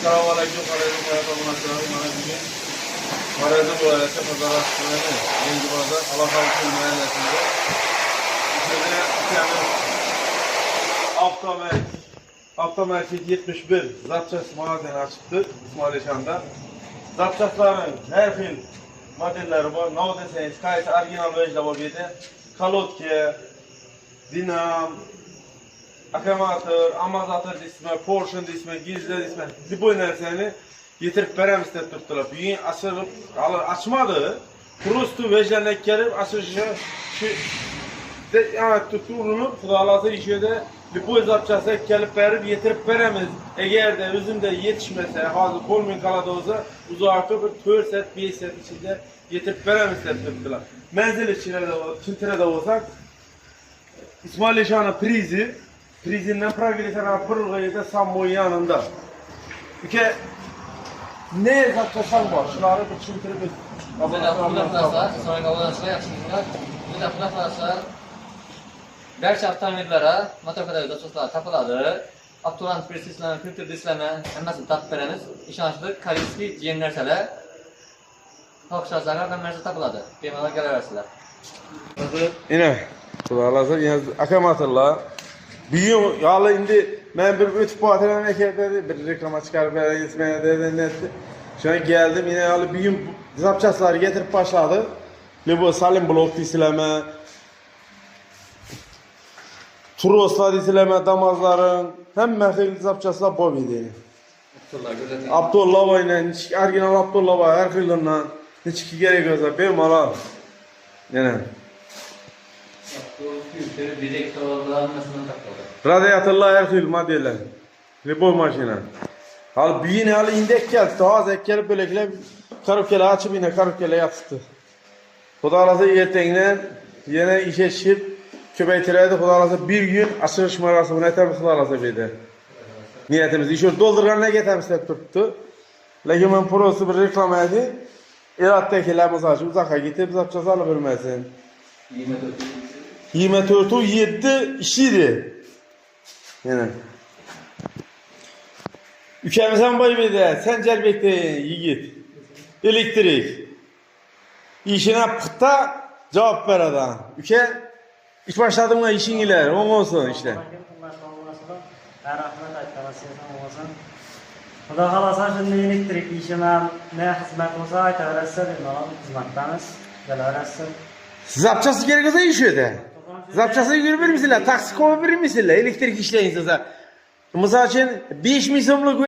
Assalamualaikum warahmatullahi wabarakatuh. Maradı bu arada pazar açtığını yeni pazar Alakalkın mahallesinde. İçeride Avtomerkez 71 Zapças magazini açıktı İsmailişan'da. Zapçasların her xil modelleri var. Ne deseniz kayıt orijinal vejde var bir de. Kalotke, Dinam, Akamator, Amazatör ismi, Porsche ismi, Gizli ismi, Diboy nerseni getirip veremiz de tuttular. Büyüğün açılıp, açmadı. Kurustu vejlerine gelip açılışı tuttuğunu Kudalatı işede Diboy zapçası gelip verip getirip veremiz. Eğer de üzümde yetişmese, hazır kolmin kaladı olsa uzakta bir 4 set, 5 set içinde getirip veremiz de tuttular. Menzil içine de olsak İsmailişan'ın prizinden Pragilisana Pırgayı da Sammo'nun yanında. Ülke ne zapçasan var? Şunları bir çimtirip bir... Bir de pulaflarsa, sonra kavgalarsa yapsınlar. Bir de pulaflarsa Berç avtomobillara, motorkadar dostlar tapıladı. Abdurrahman Prisis'le filtre disleme, emmesi tap vereniz. İşançlı, kaliski, ciyemlerseler. Halkşazlarına da merzi tapıladı. Bemalar geleverseler. Yine, Kudalatı yine akamatırlar. Büyüğün yalı indi, ben bir ötüp batıran ekerde bir reklama çıkarıp gitmeye dedi netti. Şu an geldim yine yalı büyüğün zapçasları getirip başladı. Bu salim blok disileme, turoslar disileme, damazların hem mehil zapçaslar bu bildiğini. Abdullah ile, orijinal Abdullah var, her kılından hiç ki gerek yoksa benim alan. Yani. Radyatörler her türlü modeller. Liboy maşina. Hal büyüğün halı indek geldi. Daha zekkel böylekiler karukele açıp yine karukele yaptı. Kudalatı yeteğinden yine işe şip köpeytireydi. Kudalatı bir gün açılış marası bu netemiz kudalatı beydi. Niyetimiz işi doldurganına getirmiş de tuttu. Lakin ben prosu bir reklam edin. İrattekiler mesajı uzaka gitip zapçası alıvermesin. 24'ü 7 işiydi. Yani. Ülkemizden boy bir de Sencer bekleyin yiğit. Elektrik. İşine pıta cevap ver adam. Ülke iş başladığında işin iler. O olsun işte. Xudo xolasa shunday elektrik ishim ne xizmat bo'lsa aytaverasiz endi xizmatdamiz bilaverasiz. Zapçası gerek olsa iş öde. Zapçası görebilir misiniz? Taksi koyabilir misiniz? Elektrik işleyin size. Mesela için 5 milyonluk